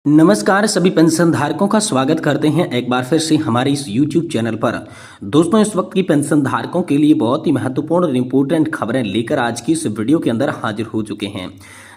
नमस्कार सभी पेंशन धारकों का स्वागत करते हैं एक बार फिर से हमारे इस YouTube चैनल पर। दोस्तों इस वक्त की पेंशन धारकों के लिए बहुत ही महत्वपूर्ण और इम्पोर्टेंट खबरें लेकर आज की इस वीडियो के अंदर हाजिर हो चुके हैं।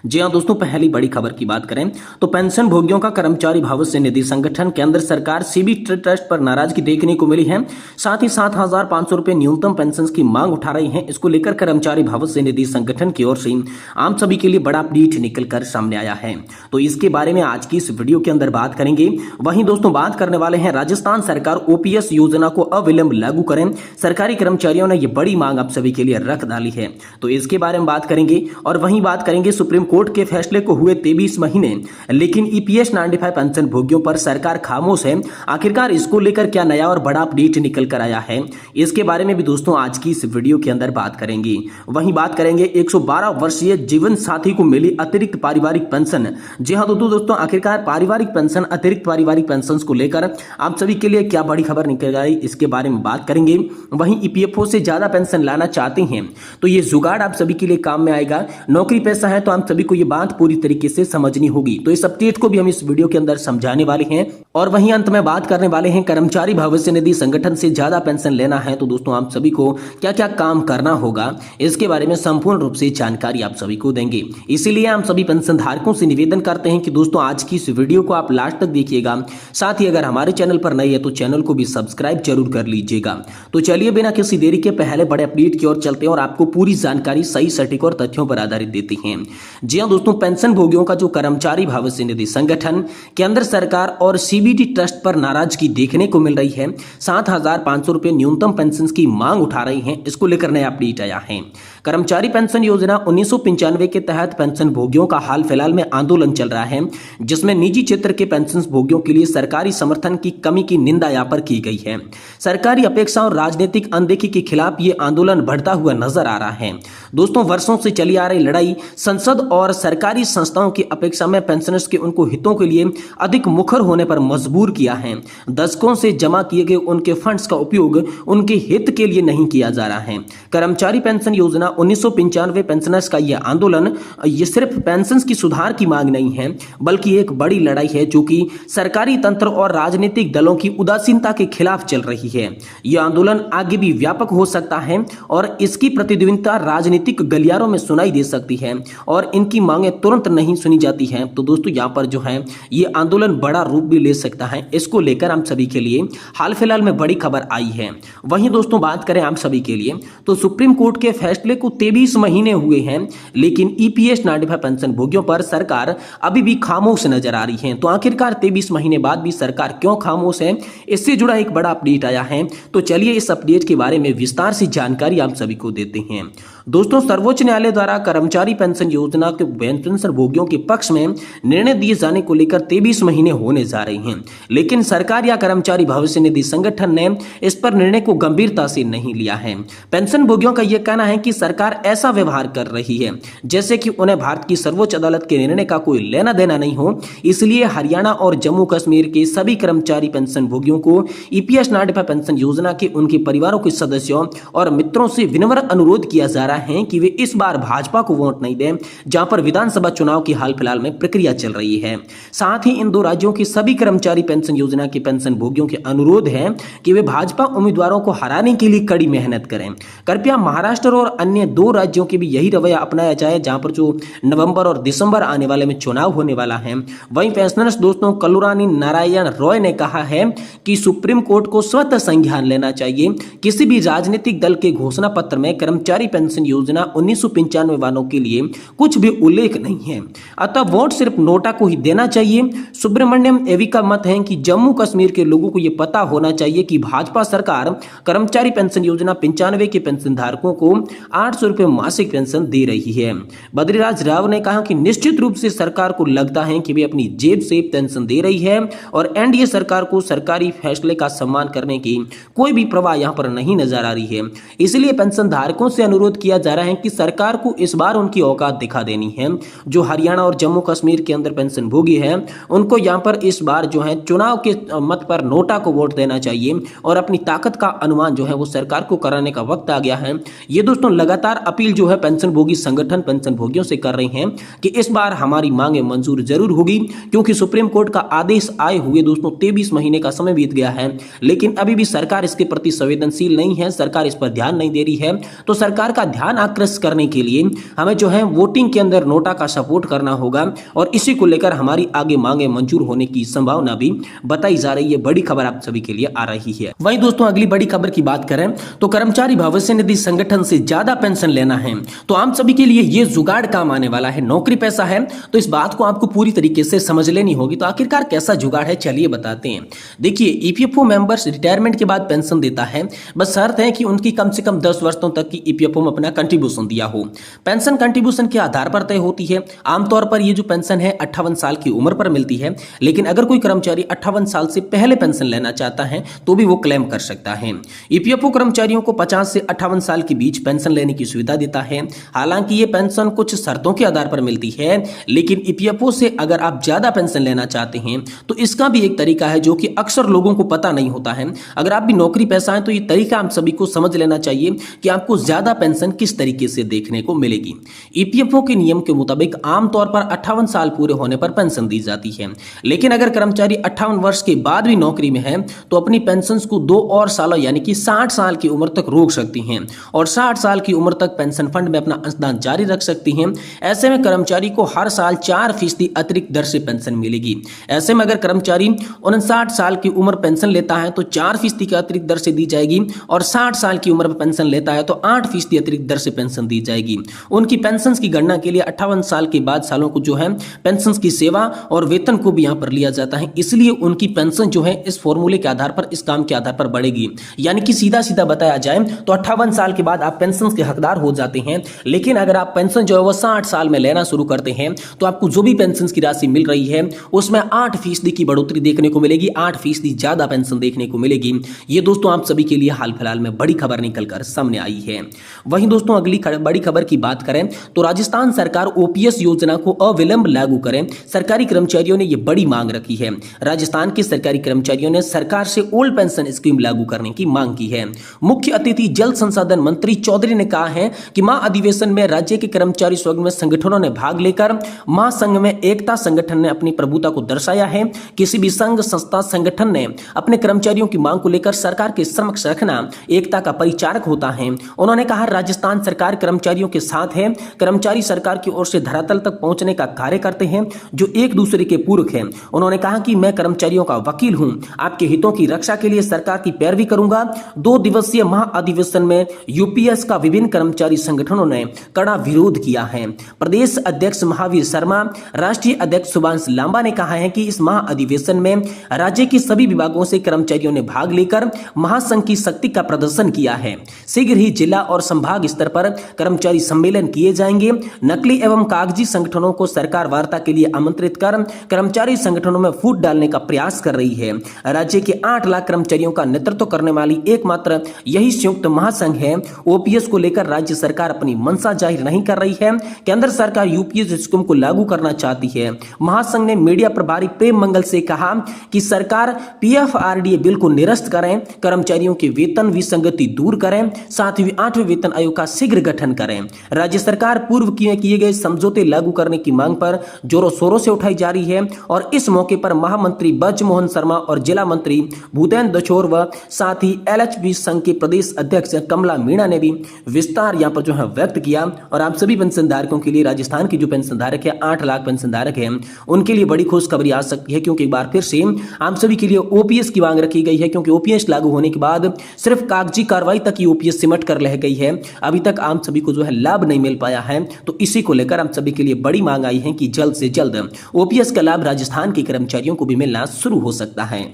जी हाँ दोस्तों, पहली बड़ी खबर की बात करें तो पेंशन भोगियों का कर्मचारी भविष्य निधि संगठन केंद्र सरकार सीबी ट्रस्ट पर नाराजगी देखने को मिली है। साथ ही 7,500 रुपए न्यूनतम पेंशन की मांग उठा रही है। इसको लेकर कर्मचारी भविष्य निधि संगठन की ओर से आम सभी के लिए बड़ा अपडेट निकलकर सामने आया है। तो इसके बारे में आज की इस वीडियो के अंदर बात करेंगे। वहीं दोस्तों बात करने वाले हैं राजस्थान सरकार ओपीएस योजना को अविलंब लागू करें। सरकारी कर्मचारियों ने यह बड़ी मांग आप सभी के लिए रख डाली है, तो इसके बारे में बात करेंगे। और वहीं बात करेंगे सुप्रीम कोर्ट के फैसले को हुए 23 महीने, लेकिन ईपीएस 95 पेंशन भोगियों पर सरकार खामोश है। आखिरकार इसको लेकर क्या नया और बड़ा अपडेट निकल कर आया है, इसके बारे में भी दोस्तों आज की इस वीडियो के अंदर बात करेंगे। वहीं बात करेंगे 112 वर्षीय जीवन साथी को मिली अतिरिक्त पारिवारिक पेंशन। जी हाँ दोस्तों, आखिरकार पारिवारिक पेंशन, अतिरिक्त पारिवारिक पेंशन को लेकर आप सभी के लिए क्या बड़ी खबर निकल आई, इसके बारे में बात करेंगे। वहीं ईपीएफओ से ज्यादा पेंशन लाना चाहते हैं तो ये जुगाड़ आप सभी के लिए काम में आएगा। नौकरी पैसा है तो आप सभी को ये बात पूरी तरीके से समझनी होगी। तो इस अपडेट को भी हम इस वीडियो के अंदर समझाने वाले हैं। और वहीं अंत में बात करने वाले हैं कर्मचारी भविष्य निधि संगठन से ज्यादा पेंशन लेना है तो दोस्तों आप सभी को क्या क्या काम करना होगा, इसके बारे में संपूर्ण रूप से जानकारी आप सभी को देंगे। इसीलिए हम सभी पेंशन धारकों से निवेदन करते हैं कि दोस्तों आज की इस वीडियो को आप लास्ट तक देखिएगा। साथ ही अगर हमारे चैनल पर नए है तो चैनल को भी सब्सक्राइब जरूर कर लीजिएगा। तो चलिए बिना किसी देरी के पहले बड़े अपडेट की ओर चलते हैं और आपको पूरी जानकारी सही, सटीक और तथ्यों पर आधारित देते हैं। जी हाँ दोस्तों, पेंशन भोगियों का जो कर्मचारी भविष्य निधि संगठन केंद्र सरकार और सीबीटी ट्रस्ट पर नाराजगी देखने को मिल रही है। 7,500 रुपए न्यूनतम पेंशन की मांग उठा रही है। इसको लेकर नया अपडेट आया है। कर्मचारी पेंशन योजना 1995 के तहत पेंशन भोगियों का हाल फिलहाल में आंदोलन चल रहा है, जिसमें निजी क्षेत्र के पेंशन भोगियों के लिए सरकारी समर्थन की कमी की निंदा यहाँ पर की गई है। सरकारी अपेक्षा और राजनीतिक अनदेखी के खिलाफ ये आंदोलन बढ़ता हुआ नजर आ रहा है। दोस्तों वर्षों से चली आ रही लड़ाई संसद और सरकारी संस्थाओं की अपेक्षा में पेंशनर्स के उनको हितों के लिए अधिक मुखर होने पर मजबूर किया है। दशकों से जमा किए गए उनके फंड्स का उपयोग उनके हित के लिए नहीं किया जा रहा है। कर्मचारी पेंशन योजना 1995 पेंशनर्स का यह आंदोलन ये सिर्फ पेंशन की सुधार की मांग नहीं है, बल्कि एक बड़ी लड़ाई है जो कि सरकारी तंत्र और राजनीतिक दलों की उदासीनता के खिलाफ चल रही है। यह आंदोलन आगे भी व्यापक हो सकता है और इसकी प्रतिद्वंदिता राजनीतिक गलियारों में सुनाई दे सकती है और इनकी मांगें तुरंत नहीं सुनी जाती हैं तो दोस्तों यहाँ पर जो है ये आंदोलन बड़ा रूप भी ले सकता है। इसको लेकर हम सभी के लिए हाल फिलहाल में बड़ी खबर आई है। वहीं दोस्तों बात करें हम सभी के लिए तो सुप्रीम कोर्ट के फैसले को 23 महीने हुए हैं, लेकिन ईपीएस 95 पेंशन भोगियों पर सरकार अभी भी खामोश नजर आ रही है। तो आखिरकार 23 महीने बाद भी सरकार क्यों खामोश है, इससे जुड़ा एक बड़ा अपडेट आया है। तो चलिए इस अपडेट के बारे में विस्तार से जानकारी आप सभी को देते हैं। दोस्तों सर्वोच्च न्यायालय द्वारा कर्मचारी पेंशन योजना के पेंशन भोगियों के पक्ष में निर्णय दिए जाने को लेकर 23 महीने होने जा रहे हैं, लेकिन सरकार या कर्मचारी भविष्य निधि संगठन ने इस पर निर्णय को गंभीरता से नहीं लिया है। पेंशन भोगियों का यह कहना है कि सरकार ऐसा व्यवहार कर रही है जैसे कि उन्हें भारत की सर्वोच्च अदालत के निर्णय का कोई लेना देना नहीं हो। इसलिए हरियाणा और जम्मू कश्मीर के सभी कर्मचारी पेंशन भोगियों को ईपीएस 95 पेंशन योजना के उनके परिवारों के सदस्यों और मित्रों से विनम्र अनुरोध किया जा रहा है कि वे इस बार भाजपा को वोट नहीं दें, जहां पर विधानसभा चुनाव की हाल फिलहाल में प्रक्रिया चल रही है। साथ ही इन दो राज्यों की सभी कर्मचारी पेंशन योजना के पेंशन भोगियों के अनुरोध है कि वे भाजपा उम्मीदवारों को हराने के लिए कड़ी मेहनत करें। कृपया महाराष्ट्र और अन्य दो राज्यों के भी यही रवैया अपनाया जाए, जहां पर जो नवंबर और दिसंबर आने वाले में चुनाव होने वाला है। वहीं पेंशनर्स दोस्तों कलुरानी नारायण रॉय ने कहा है कि सुप्रीम कोर्ट को स्वतः संज्ञान लेना चाहिए। किसी भी राजनीतिक दल के घोषणा पत्र में कर्मचारी पेंशन योजना 1995 वालों के लिए कुछ भी उल्लेख नहीं है, अतः वोट सिर्फ नोटा को ही देना चाहिए। सुब्रमण्यम एवी का मत है कि जम्मू कश्मीर के लोगों को यह पता होना चाहिए कि भाजपा सरकार कर्मचारी पेंशन योजना 95 के पेंशन धारकों को 800 रुपए मासिक पेंशन दे रही है। बद्रीराज राव ने कहा कि निश्चित रूप से सरकार को लगता है कि वे अपनी जेब से पेंशन दे रही है और एनडीए सरकार को सरकारी फैसले का सम्मान करने की कोई भी प्रवाह यहां पर नहीं नजर आ रही है। इसलिए पेंशन धारकों से अनुरोध किया जा रहा है कि सरकार को इस बार उनकी औकात दिखा देनी है। जो हरियाणा और जम्मू कश्मीर के अंदर पेंशन भोगी है उनको यहां पर इस बार जो है चुनाव के मत पर नोटा को वोट देना चाहिए और अपनी ताकत का अनुमान जो है वो सरकार को कराने का वक्त आ गया है। ये दोस्तों लगा लगातार अपील जो है पेंशन भोगी संगठन पेंशन भोगियों से कर रहे हैं कि इस बार हमारी मांगे मंजूर जरूर होगी, क्योंकि सुप्रीम कोर्ट का आदेश आए हुए दोस्तों 23 महीने का समय बीत गया है, लेकिन अभी भी सरकार इसके प्रति संवेदनशील नहीं है, सरकार इस पर ध्यान नहीं दे रही है। तो सरकार का ध्यान आकृष्ट करने के लिए हमें जो है वोटिंग के अंदर नोटा का सपोर्ट करना होगा और इसी को लेकर हमारी आगे मांगे मंजूर होने की संभावना भी बताई जा रही है। बड़ी खबर आप सभी के लिए आ रही है। वहीं दोस्तों अगली बड़ी खबर की बात करें तो कर्मचारी भविष्य निधि संगठन से ज्यादा पेंशन लेना है तो आम सभी के लिए यह जुगाड़ काम आने वाला है। नौकरी पैसा है तो इस बात को आपको पूरी तरीके से समझ लेनी होगी। तो आखिरकार कैसा जुगाड़ है चलिए बताते हैं। देखिए ईपीएफओ मेंबर्स रिटायरमेंट के बाद पेंशन देता है, बस शर्त है कि उनकी कम से कम 10 वर्षों तक की ईपीएफओ में अपना कंट्रीब्यूशन दिया हो। पेंशन कंट्रीब्यूशन के आधार पर तय होती है। आमतौर पर ये जो पेंशन है 58 साल की उम्र पर मिलती है, लेकिन अगर कोई कर्मचारी 58 साल से पहले पेंशन लेना चाहता है तो भी वो क्लेम कर सकता है। ईपीएफओ कर्मचारियों को 50 से 58 साल के बीच पेंशन लेने की सुविधा देता है। हालांकि ये पेंशन कुछ शर्तों के आधार पर मिलती है, लेकिन ईपीएफओ से अगर आप ज्यादा पेंशन लेना चाहते हैं तो इसका भी एक तरीका है जो कि अक्सर लोगों को पता नहीं होता है। अगर आप भी नौकरी पेशा हैं तो ये तरीका आप सभी को समझ लेना चाहिए कि आपको ज्यादा पेंशन किस तरीके से देखने को मिलेगी। ईपीएफओ के नियम के मुताबिक आमतौर पर 58 साल पूरे होने पर पेंशन दी जाती है, लेकिन अगर कर्मचारी 58 वर्ष के बाद भी नौकरी में है तो अपनी पेंशन को 2 और सालों यानी कि 60 साल की उम्र तक रोक सकती हैं और 60 साल की उम्र तक पेंशन फंड में अपना अंशदान जारी रख सकती हैं। ऐसे में कर्मचारी को हर साल 4% अतिरिक्त दर से पेंशन मिलेगी। ऐसे में अगर कर्मचारी 59 साल की उम्र पेंशन लेता है तो 4% की अतिरिक्त दर से दी जाएगी और 60 साल की उम्र में पेंशन लेता है तो 8% अतिरिक्त दर से पेंशन दी जाएगी। उनकी पेंशन की गणना के लिए 58 साल के बाद सालों को जो है पेंशन की सेवा और वेतन को भी यहाँ पर लिया जाता है, इसलिए उनकी पेंशन जो है इस फॉर्मूले के आधार पर, इस काम के आधार पर बढ़ेगी। यानी कि सीधा सीधा बताया जाए तो 58 साल के बाद आप पेंशन के हकदार हो जाते हैं, लेकिन अगर आप पेंशन जो है वो 60 साल में लेना शुरू करते हैं तो आपको जो भी पेंशन की राशि मिल रही है उसमें 8% की बढ़ोतरी देखने को मिलेगी, 8% ज्यादा पेंशन देखने को मिलेगी। ये दोस्तों आप सभी के लिए हाल फिलहाल में बड़ी खबर निकलकर सामने आई है। वहीं दोस्तों अगली बड़ी खबर की बात करें तो राजस्थान सरकार ओपीएस योजना को अविलंब लागू करें, सरकारी कर्मचारियों ने यह बड़ी मांग रखी है। राजस्थान के सरकारी कर्मचारियों ने सरकार से ओल्ड पेंशन स्कीम लागू करने की मांग की है। मुख्य अतिथि जल संसाधन मंत्री चौधरी ने कहा है कि महाअधिवेशन में राज्य के कर्मचारी स्वयं संगठनों ने भाग लेकर महासंघ में एकता संगठन ने अपनी प्रभुता को दर्शाया है। किसी भी संघ संस्था संगठन ने अपने कर्मचारियों की मांग को लेकर सरकार के समक्ष रखना एकता का परिचारक होता है। उन्होंने कहा राजस्थान सरकार कर्मचारियों के साथ है, कर्मचारी सरकार की ओर से धरातल तक पहुंचने का कार्य करते हैं जो एक दूसरे के पूरक हैं। उन्होंने कहा कि मैं कर्मचारियों का वकील हूं, आपके हितों की रक्षा के लिए सरकार की पैरवी करूंगा। 2 दिवसीय महाअधिवेशन में यूपीएस का विभिन्न कर्मचारी संगठनों ने कड़ा विरोध किया है। प्रदेश अध्यक्ष महावीर शर्मा, राष्ट्रीय अध्यक्ष सुभाष लांबा ने कहा है कि इस महाअधिवेशन में राज्य के सभी विभागों से कर्मचारियों ने भाग लेकर महासंघ की शक्ति का प्रदर्शन किया है। शीघ्र ही जिला और संभाग स्तर पर कर्मचारी सम्मेलन किए जाएंगे। नकली एवं कागजी संगठनों को सरकार वार्ता के लिए आमंत्रित कर कर्मचारी संगठनों में फूट डालने का प्रयास कर रही है। राज्य के 8 लाख कर्मचारियों का नेतृत्व करने वाली एकमात्र यही संयुक्त महासंघ है। ओपीएस को लेकर राज्य सरकार अपनी मंशा जाहिर नहीं कर रही है। केंद्र सरकार यूपीएस स्कीम को लागू करना चाहती है। महासंघ ने मीडिया प्रभारी प्रेम मंगल से कहा कि सरकार पीएफआरडीए बिल को निरस्त करें, कर्मचारियों के वेतन विसंगति दूर करें, साथ ही 8वें वेतन आयोग का शीघ्र गठन करें। राज्य सरकार पूर्व किए गए समझौते लागू करने की मांग पर जोरों शोरों से उठाई जा रही है और इस मौके पर महामंत्री ब्रजमोहन शर्मा और जिला मंत्री भूपेंद्र दछोर व साथ ही एलएचबी संघ के प्रदेश अध्यक्ष कमला मीणा ने भी विस्तार यहां पर जो है व्यक्त किया। और आप सभी पेंशनधारकों के लिए, राजस्थान की जो पेंशनधारक है 8 लाख पेंशनधारक हैं, उनके लिए बड़ी खुशखबरी आ सकती है, क्योंकि एक बार फिर से आप सभी के लिए ओपीएस की मांग रखी गई है। क्योंकि ओपीएस लागू होने के बाद सिर्फ कागजी कार्रवाई तक ही ओपीएस सिमट कर रह गई है, अभी तक आप सभी को जो है लाभ नहीं मिल पाया है। तो इसी को लेकर आप सभी के लिए बड़ी मांग आई है कि जल्द से जल्द ओपीएस का लाभ राजस्थान के कर्मचारियों को भी मिलना शुरू हो सकता है।